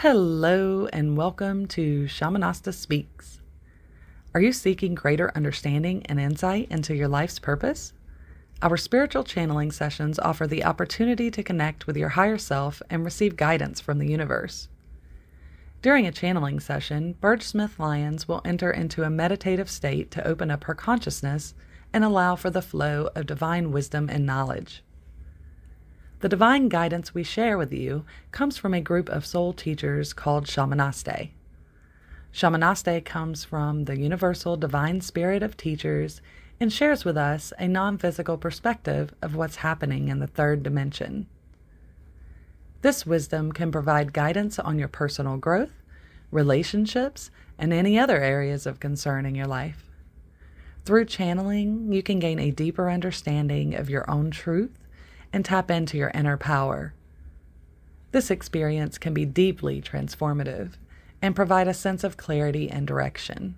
Hello and welcome to Shamanaste Speaks. Are you seeking greater understanding and insight into your life's purpose? Our spiritual channeling sessions offer the opportunity to connect with your higher self and receive guidance from the universe. During a channeling session, Burge Smith-Lyons will enter into a meditative state to open up her consciousness and allow for the flow of divine wisdom and knowledge. The divine guidance we share with you comes from a group of soul teachers called Shamanaste. Shamanaste comes from the universal divine spirit of teachers and shares with us a non-physical perspective of what's happening in the third dimension. This wisdom can provide guidance on your personal growth, relationships, and any other areas of concern in your life. Through channeling, you can gain a deeper understanding of your own truth and tap into your inner power. This experience can be deeply transformative and provide a sense of clarity and direction.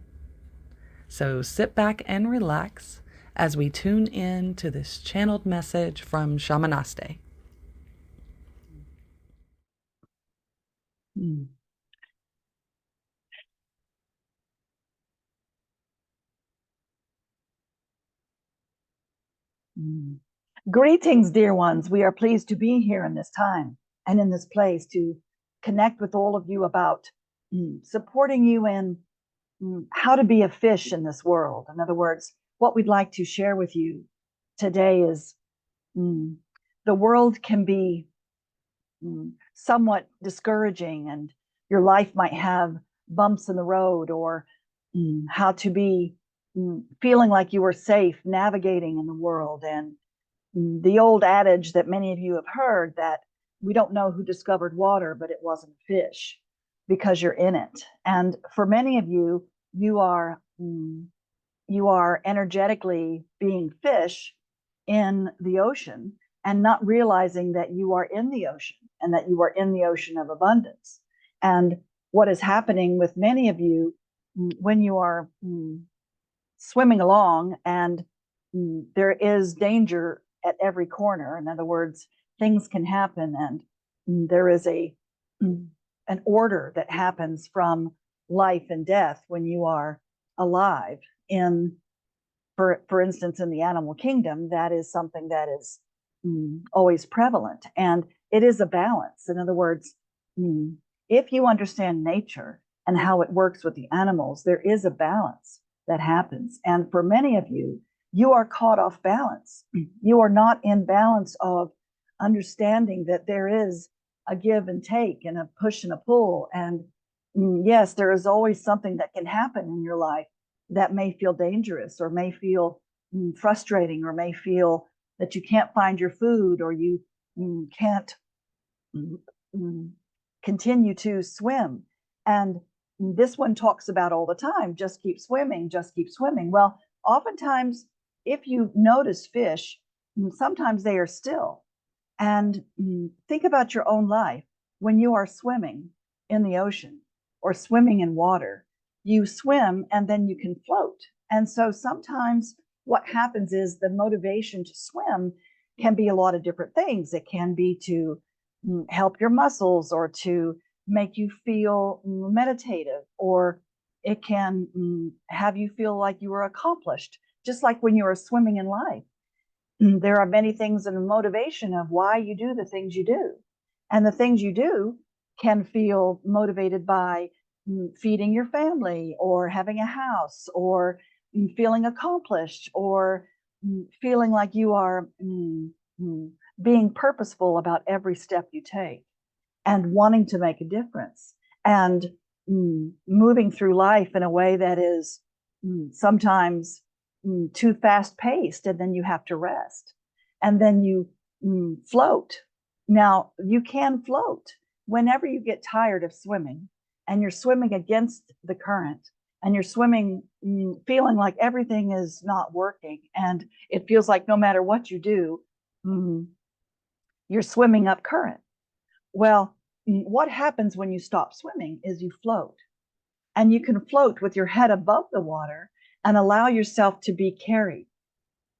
So sit back and relax as we tune in to this channeled message from Shamanaste. Greetings, dear ones. We are pleased to be here in this time and in this place to connect with all of you about supporting you in how to be a fish in this world. In other words, what we'd like to share with you today is the world can be somewhat discouraging, and your life might have bumps in the road, or how to be feeling like you are safe navigating in the world. And the old adage that many of you have heard, that we don't know who discovered water, but it wasn't fish, because you're in it. And for many of you, you are energetically being fish in the ocean and not realizing that you are in the ocean and that you are in the ocean of abundance. And what is happening with many of you when you are swimming along and there is danger at every corner. In other words, things can happen, and there is an order that happens from life and death when you are alive. For instance, in the animal kingdom, that is something that is always prevalent, and it is a balance. In other words, if you understand nature and how it works with the animals, there is a balance that happens. And for many of you, you are caught off balance. You are not in balance of understanding that there is a give and take and a push and a pull. And yes, there is always something that can happen in your life that may feel dangerous, or may feel frustrating, or may feel that you can't find your food, or you can't continue to swim. And this one talks about all the time, just keep swimming, just keep swimming. Well, oftentimes, if you notice fish, sometimes they are still. And think about your own life. When you are swimming in the ocean or swimming in water, you swim and then you can float. And so sometimes what happens is the motivation to swim can be a lot of different things. It can be to help your muscles, or to make you feel meditative, or it can have you feel like you are accomplished. Just like when you are swimming in life, there are many things in the motivation of why you do the things you do. And the things you do can feel motivated by feeding your family, or having a house, or feeling accomplished, or feeling like you are being purposeful about every step you take, and wanting to make a difference, and moving through life in a way that is sometimes too fast paced, and then you have to rest, and then you float. Now, you can float whenever you get tired of swimming and you're swimming against the current, and you're swimming feeling like everything is not working, and it feels like no matter what you do, you're swimming up current. Well, what happens when you stop swimming is you float, and you can float with your head above the water and allow yourself to be carried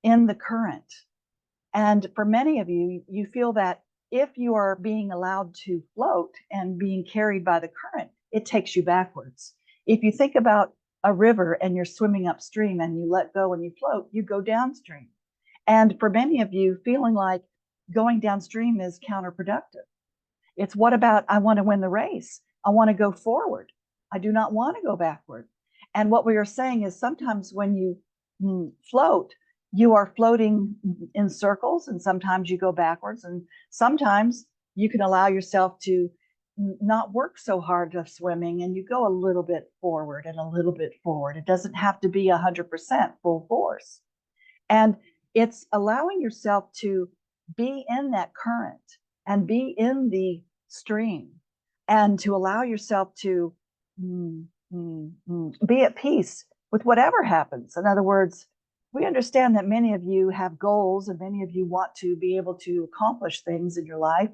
in the current. And for many of you, you feel that if you are being allowed to float and being carried by the current, it takes you backwards. If you think about a river and you're swimming upstream and you let go and you float, you go downstream. And for many of you, feeling like going downstream is counterproductive. It's what about, I want to win the race. I want to go forward. I do not want to go backward. And what we are saying is sometimes when you float, you are floating in circles, and sometimes you go backwards, and sometimes you can allow yourself to not work so hard of swimming, and you go a little bit forward and a little bit forward. It doesn't have to be 100% full force. And it's allowing yourself to be in that current and be in the stream, and to allow yourself to be at peace with whatever happens. In other words, we understand that many of you have goals and many of you want to be able to accomplish things in your life.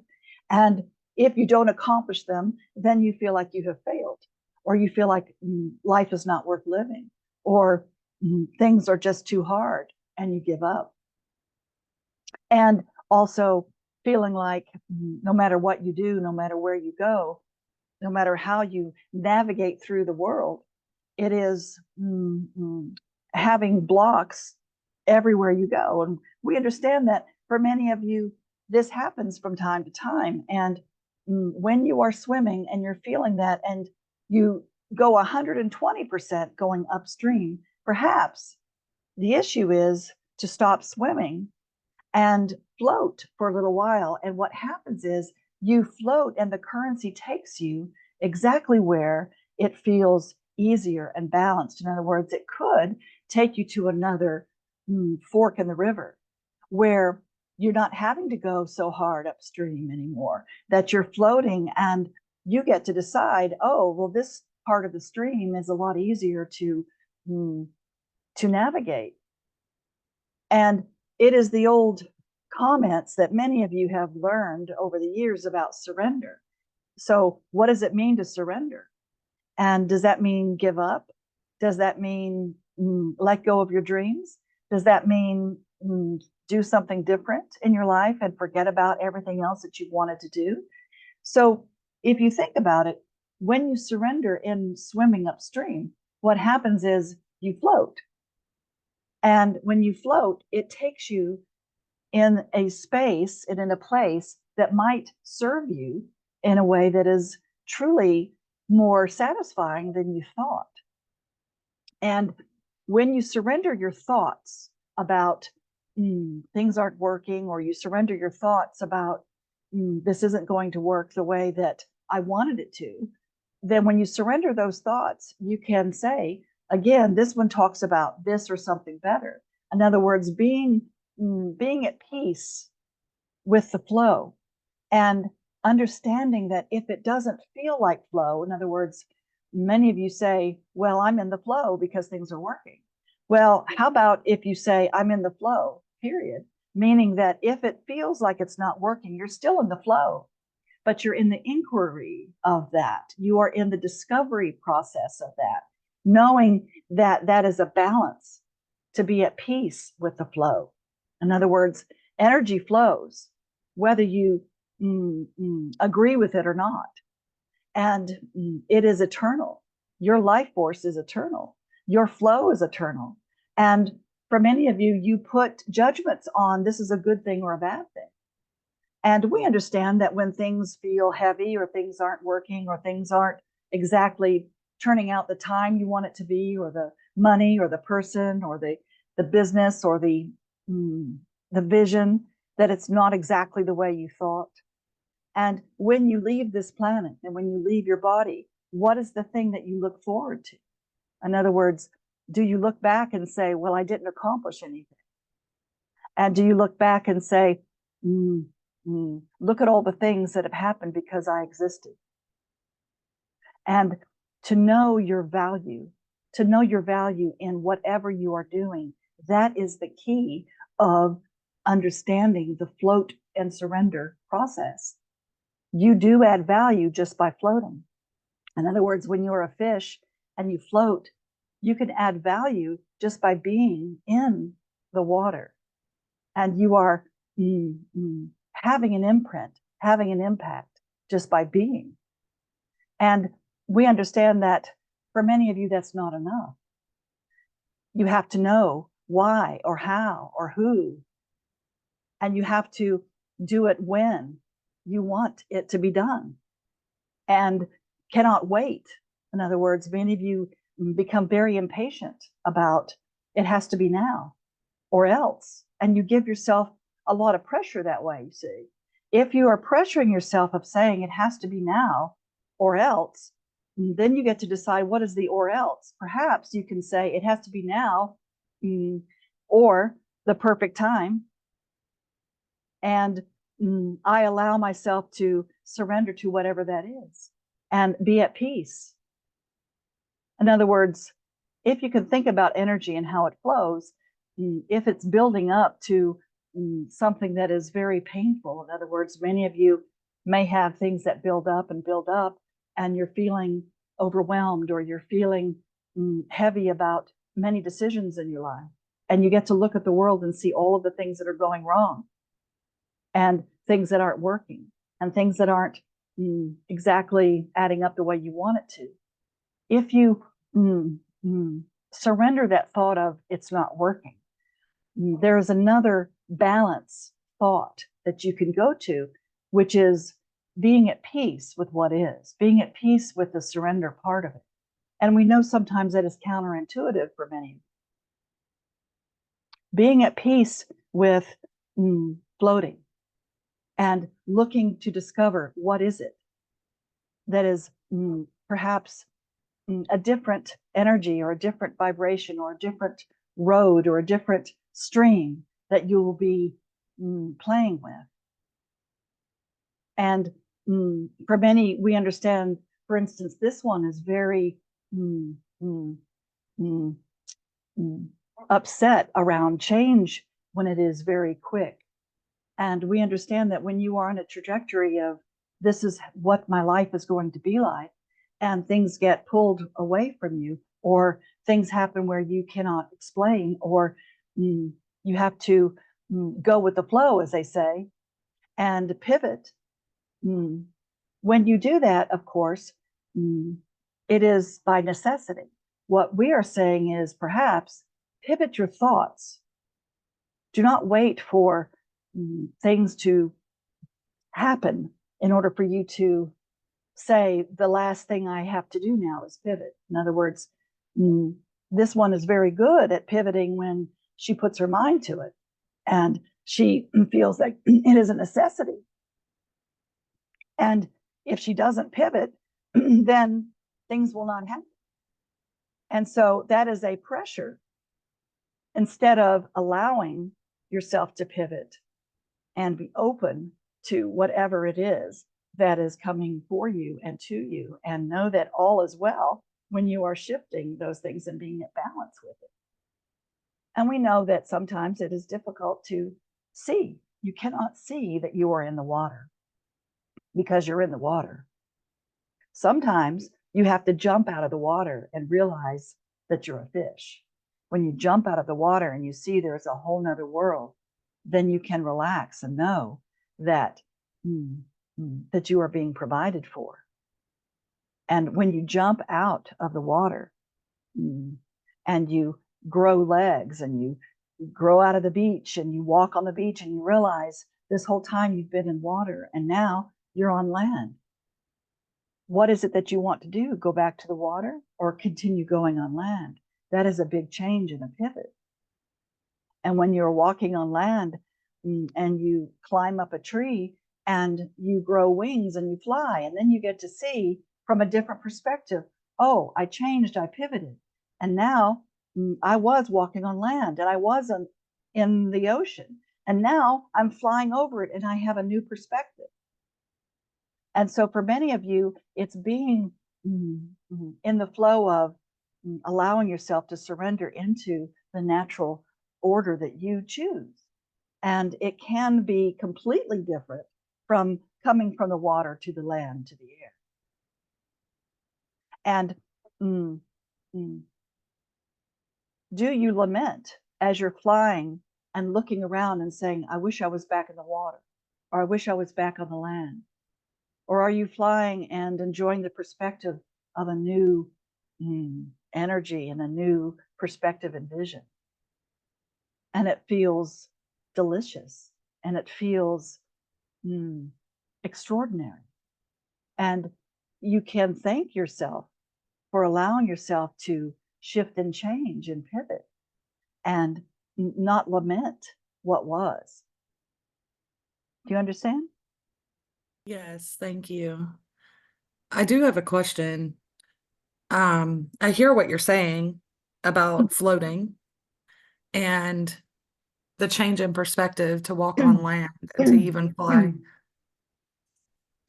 And if you don't accomplish them, then you feel like you have failed, or you feel like life is not worth living, or things are just too hard and you give up. And also feeling like no matter what you do, no matter where you go, no matter how you navigate through the world, it is having blocks everywhere you go. And we understand that for many of you, this happens from time to time. And when you are swimming and you're feeling that, and you go 120% going upstream, perhaps the issue is to stop swimming and float for a little while. And what happens is you float and the currency takes you exactly where it feels easier and balanced. In other words, it could take you to another fork in the river where you're not having to go so hard upstream anymore, that you're floating and you get to decide, oh, well, this part of the stream is a lot easier to navigate. And it is the old comments that many of you have learned over the years about surrender. So what does it mean to surrender? And does that mean give up? Does that mean let go of your dreams? Does that mean do something different in your life and forget about everything else that you wanted to do? So if you think about it, when you surrender in swimming upstream, what happens is you float. And when you float, it takes you in a space and in a place that might serve you in a way that is truly more satisfying than you thought. And when you surrender your thoughts about things aren't working, or you surrender your thoughts about this isn't going to work the way that I wanted it to, then when you surrender those thoughts, you can say, again, this one talks about this or something better. In other words, being at peace with the flow, and understanding that if it doesn't feel like flow, in other words, many of you say, well, I'm in the flow because things are working. Well, how about if you say, I'm in the flow, period, meaning that if it feels like it's not working, you're still in the flow, but you're in the inquiry of that. You are in the discovery process of that, knowing that that is a balance, to be at peace with the flow. In other words, energy flows, whether you agree with it or not. And it is eternal. Your life force is eternal. Your flow is eternal. And for many of you, you put judgments on this is a good thing or a bad thing. And we understand that when things feel heavy, or things aren't working, or things aren't exactly turning out the time you want it to be, or the money, or the person, or the business, or the vision, that it's not exactly the way you thought. And when you leave this planet and when you leave your body, what is the thing that you look forward to? In other words, do you look back and say, well, I didn't accomplish anything? And do you look back and say, look at all the things that have happened because I existed? And to know your value in whatever you are doing, that is the key of understanding the float and surrender process. You do add value just by floating. In other words, when you're a fish and you float, you can add value just by being in the water. And you are having an imprint having an impact just by being. And we understand that for many of you, that's not enough. You have to know why or how or who, and you have to do it when you want it to be done and cannot wait. In other words, many of you become very impatient about it has to be now or else, and you give yourself a lot of pressure that way, you see. If you are pressuring yourself of saying it has to be now or else, then you get to decide what is the or else. Perhaps you can say it has to be now or the perfect time, and I allow myself to surrender to whatever that is and be at peace. In other words, if you can think about energy and how it flows, if it's building up to something that is very painful, in other words, many of you may have things that build up, and you're feeling overwhelmed, or you're feeling heavy about many decisions in your life. And you get to look at the world and see all of the things that are going wrong, and things that aren't working, and things that aren't exactly adding up the way you want it to. If you surrender that thought of it's not working, there is another balance thought that you can go to, which is being at peace with what is, being at peace with the surrender part of it. And we know sometimes that is counterintuitive for many. Being at peace with floating and looking to discover what is it that is perhaps a different energy or a different vibration or a different road or a different stream that you will be playing with. And for many, we understand, for instance, this one is very upset around change when it is very quick. And we understand that when you are on a trajectory of this is what my life is going to be like, and things get pulled away from you, or things happen where you cannot explain, or you have to go with the flow, as they say, and pivot. When you do that, of course, it is by necessity. What we are saying is perhaps pivot your thoughts. Do not wait for things to happen in order for you to say the last thing I have to do now is pivot. In other words, this one is very good at pivoting when she puts her mind to it and she feels like it is a necessity. And if she doesn't pivot, then things will not happen. And so that is a pressure instead of allowing yourself to pivot and be open to whatever it is that is coming for you and to you, and know that all is well when you are shifting those things and being at balance with it. And we know that sometimes it is difficult to see. You cannot see that you are in the water because you're in the water. Sometimes you have to jump out of the water and realize that you're a fish. When you jump out of the water and you see there's a whole nother world, then you can relax and know that that you are being provided for. And when you jump out of the water and you grow legs and you grow out of the beach and you walk on the beach and you realize this whole time you've been in water and now you're on land. What is it that you want to do? Go back to the water or continue going on land? That is a big change and a pivot. And when you're walking on land and you climb up a tree and you grow wings and you fly, and then you get to see from a different perspective, oh, I changed, I pivoted. And now I was walking on land and I wasn't in the ocean. And now I'm flying over it and I have a new perspective. And so for many of you, it's being in the flow of allowing yourself to surrender into the natural order that you choose. And it can be completely different from coming from the water to the land to the air. And do you lament as you're flying and looking around and saying, I wish I was back in the water? or I wish I was back on the land? Or are you flying and enjoying the perspective of a new energy and a new perspective and vision? And it feels delicious and it feels extraordinary. And you can thank yourself for allowing yourself to shift and change and pivot and not lament what was. Do you understand? Yes, thank you. I do have a question. I hear what you're saying about floating and the change in perspective to walk on land and to even fly.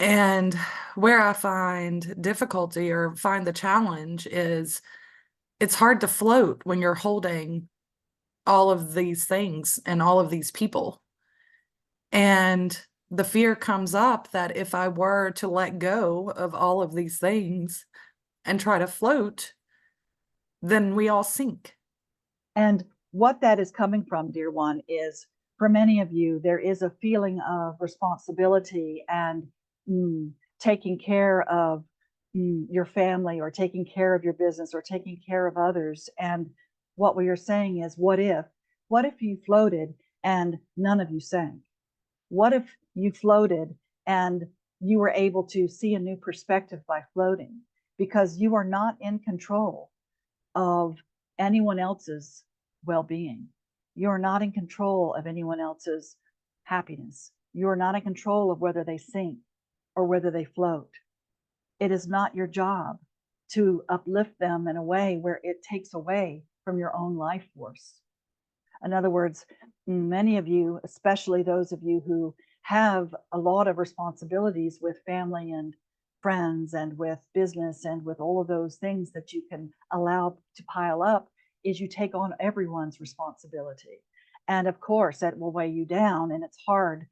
And where I find difficulty or find the challenge is it's hard to float when you're holding all of these things and all of these people. And the fear comes up that if I were to let go of all of these things and try to float, then we all sink. And what that is coming from, dear one, is for many of you, there is a feeling of responsibility and taking care of your family or taking care of your business or taking care of others. And what we are saying is, what if you floated and none of you sank? What if you floated and you were able to see a new perspective by floating? Because you are not in control of anyone else's well-being. You're not in control of anyone else's happiness. You're not in control of whether they sink or whether they float. It is not your job to uplift them in a way where it takes away from your own life force. In other words, many of you, especially those of you who have a lot of responsibilities with family and friends and with business and with all of those things that you can allow to pile up, is you take on everyone's responsibility. And of course, that will weigh you down, and it's hard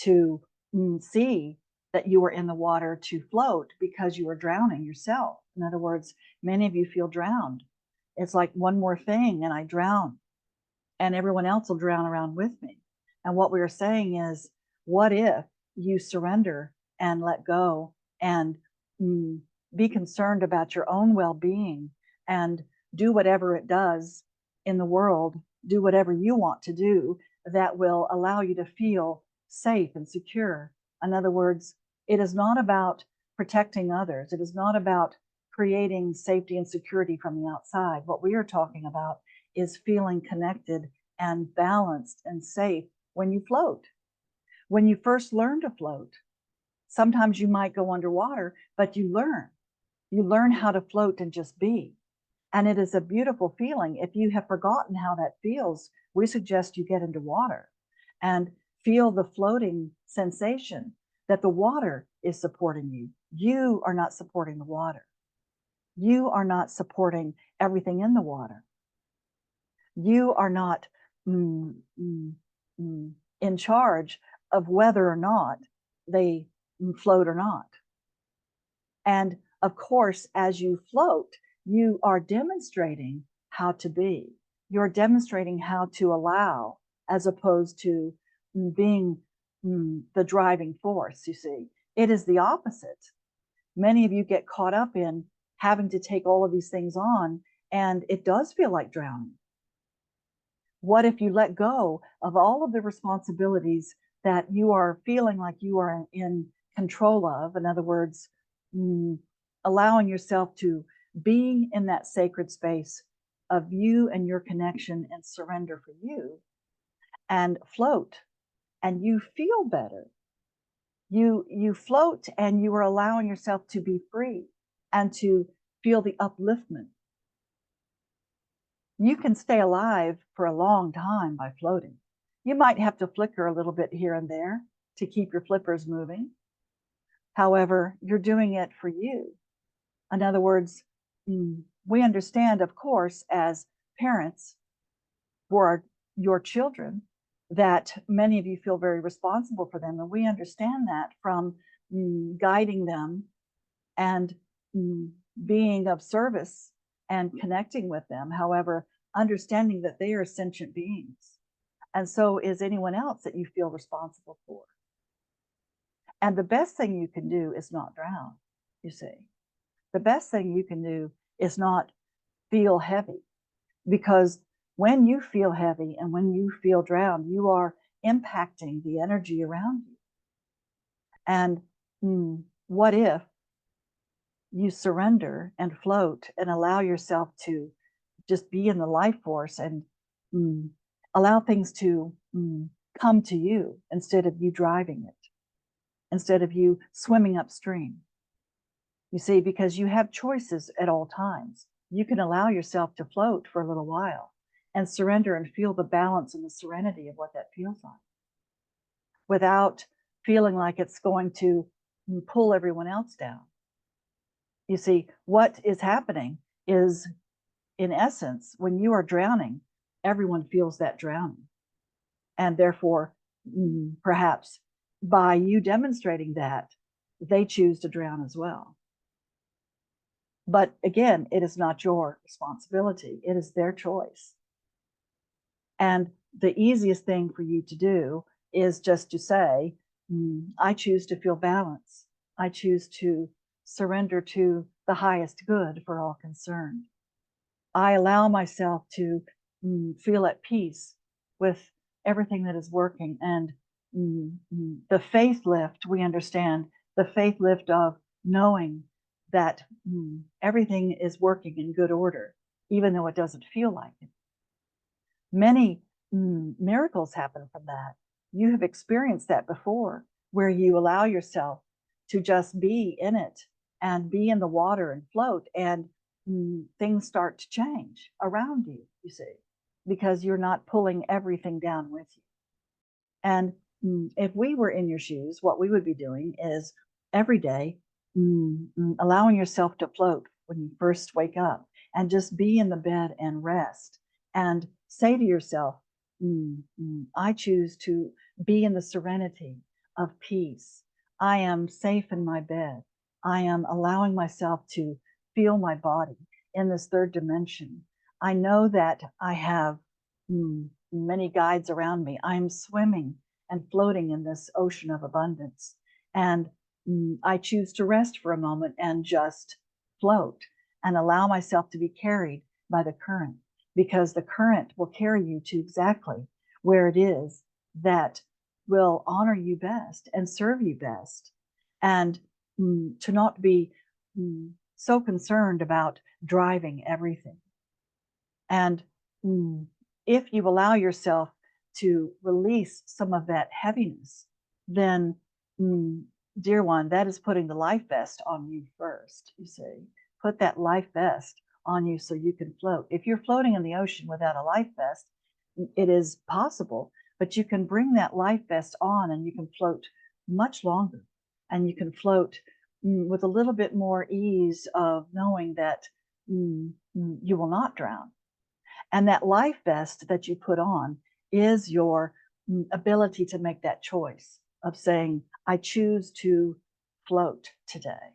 to see that you are in the water to float because you are drowning yourself. In other words, many of you feel drowned. It's like one more thing and I drown, and everyone else will drown around with me. And what we are saying is, what if you surrender and let go and be concerned about your own well-being and do whatever it does in the world, do whatever you want to do that will allow you to feel safe and secure. In other words, it is not about protecting others. It is not about creating safety and security from the outside. What we are talking about is feeling connected and balanced and safe when you float. When you first learn to float, sometimes you might go underwater, but you learn. You learn how to float and just be. And it is a beautiful feeling. If you have forgotten how that feels, we suggest you get into water and feel the floating sensation that the water is supporting you. You are not supporting the water. You are not supporting everything in the water. You are not in charge of whether or not they float or not. And of course, as you float, you are demonstrating how to be. You're demonstrating how to allow, as opposed to being the driving force, you see. It is the opposite. Many of you get caught up in having to take all of these things on, and it does feel like drowning. What if you let go of all of the responsibilities that you are feeling like you are in control of? In other words, allowing yourself to be in that sacred space of you and your connection and surrender for you, and float, and you feel better. You float and you are allowing yourself to be free and to feel the upliftment. You can stay alive for a long time by floating. You might have to flicker a little bit here and there to keep your flippers moving. However, you're doing it for you. In other words, we understand, of course, as parents for your children, that many of you feel very responsible for them. And we understand that from guiding them and being of service and connecting with them. However, understanding that they are sentient beings. And so is anyone else that you feel responsible for. And the best thing you can do is not drown, you see. The best thing you can do is not feel heavy, because when you feel heavy and when you feel drowned, you are impacting the energy around you. And what if you surrender and float and allow yourself to just be in the life force and allow things to come to you instead of you driving it, instead of you swimming upstream? You see, because you have choices at all times. You can allow yourself to float for a little while and surrender and feel the balance and the serenity of what that feels like, without feeling like it's going to pull everyone else down. You see, what is happening is, in essence, when you are drowning, everyone feels that drowning. And therefore, perhaps by you demonstrating that, they choose to drown as well. But again, it is not your responsibility. It is their choice. And the easiest thing for you to do is just to say, I choose to feel balance. I choose to surrender to the highest good for all concerned. I allow myself to feel at peace with everything that is working. And the faith lift, we understand the faith lift of knowing that everything is working in good order, even though it doesn't feel like it. Many miracles happen from that. You have experienced that before, where you allow yourself to just be in it and be in the water and float, and things start to change around you, you see, because you're not pulling everything down with you. And if we were in your shoes, what we would be doing is every day allowing yourself to float when you first wake up, and just be in the bed and rest and say to yourself, I choose to be in the serenity of peace. I am safe in my bed. I am allowing myself to feel my body in this third dimension. I know that I have many guides around me. I'm swimming and floating in this ocean of abundance. And I choose to rest for a moment and just float and allow myself to be carried by the current, because the current will carry you to exactly where it is that will honor you best and serve you best. And to not be so concerned about driving everything. And if you allow yourself to release some of that heaviness, then, dear one, that is putting the life vest on you first, you see. Put that life vest on you so you can float. If you're floating in the ocean without a life vest, it is possible, but you can bring that life vest on and you can float much longer. And you can float with a little bit more ease of knowing that you will not drown. And that life vest that you put on is your ability to make that choice of saying, I choose to float today.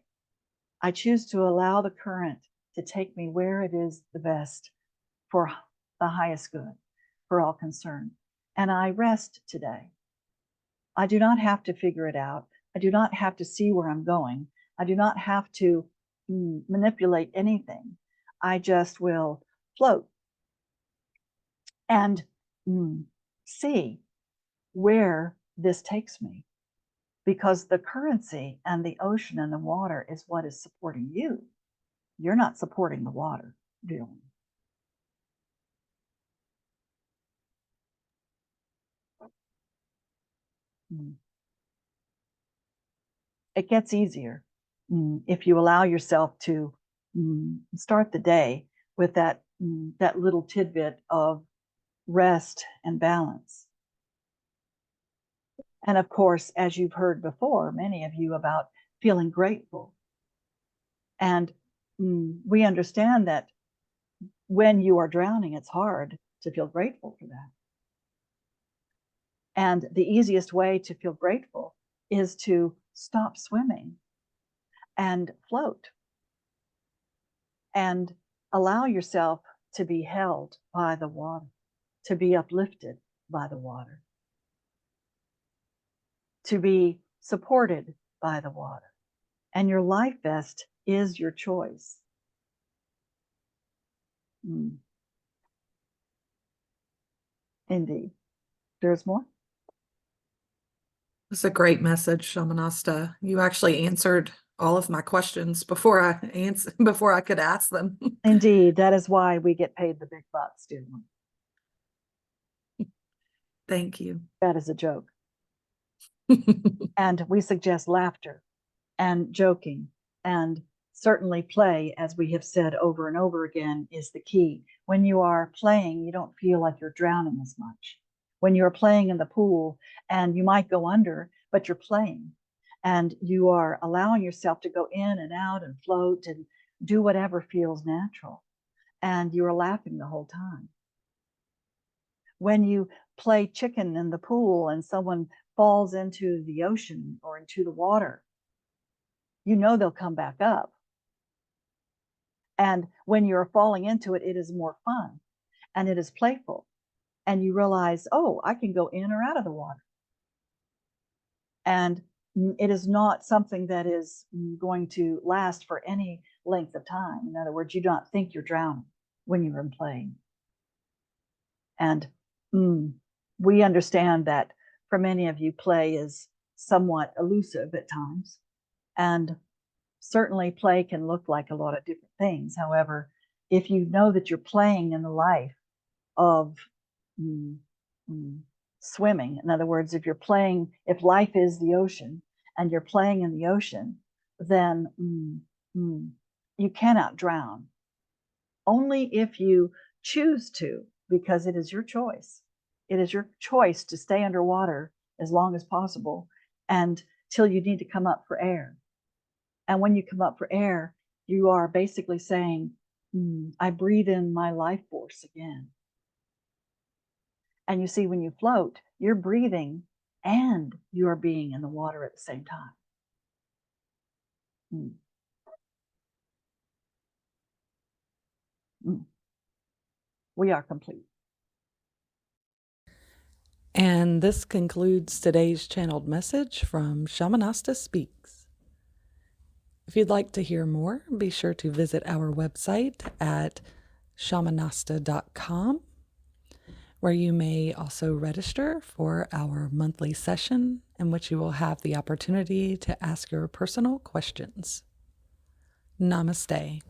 I choose to allow the current to take me where it is the best for the highest good for all concerned. And I rest today. I do not have to figure it out. I do not have to see where I'm going. I do not have to manipulate anything. I just will float and see where this takes me, because the currency and the ocean and the water is what is supporting you. You're not supporting the water, dear one. It gets easier if you allow yourself to start the day with that little tidbit of rest and balance. And of course, as you've heard before, many of you, about feeling grateful. And we understand that when you are drowning, it's hard to feel grateful for that. And the easiest way to feel grateful is to stop swimming and float and allow yourself to be held by the water, to be uplifted by the water, to be supported by the water. And your life vest is your choice. Indeed. There's more? It's a great message, Shamanaste. You actually answered all of my questions before I could ask them. Indeed, that is why we get paid the big bucks, do we? Thank you. That is a joke. And we suggest laughter and joking, and certainly play, as we have said over and over again, is the key. When you are playing, you don't feel like you're drowning as much. When you're playing in the pool and you might go under, but you're playing and you are allowing yourself to go in and out and float and do whatever feels natural, and you're laughing the whole time. When you play chicken in the pool and someone falls into the ocean or into the water, you know they'll come back up. And when you're falling into it, it is more fun and it is playful. And you realize, oh, I can go in or out of the water. And it is not something that is going to last for any length of time. In other words, you don't think you're drowning when you're playing. And we understand that for many of you, play is somewhat elusive at times. And certainly play can look like a lot of different things. However, if you know that you're playing in the life of swimming, in other words, if life is the ocean and you're playing in the ocean, then you cannot drown. Only if you choose to, because it is your choice. It is your choice to stay underwater as long as possible until you need to come up for air. And when you come up for air, you are basically saying, I breathe in my life force again. And you see, when you float, you're breathing and you're being in the water at the same time. We are complete. And this concludes today's channeled message from Shamanaste Speaks. If you'd like to hear more, be sure to visit our website at shamanaste.com, where you may also register for our monthly session in which you will have the opportunity to ask your personal questions. Namaste.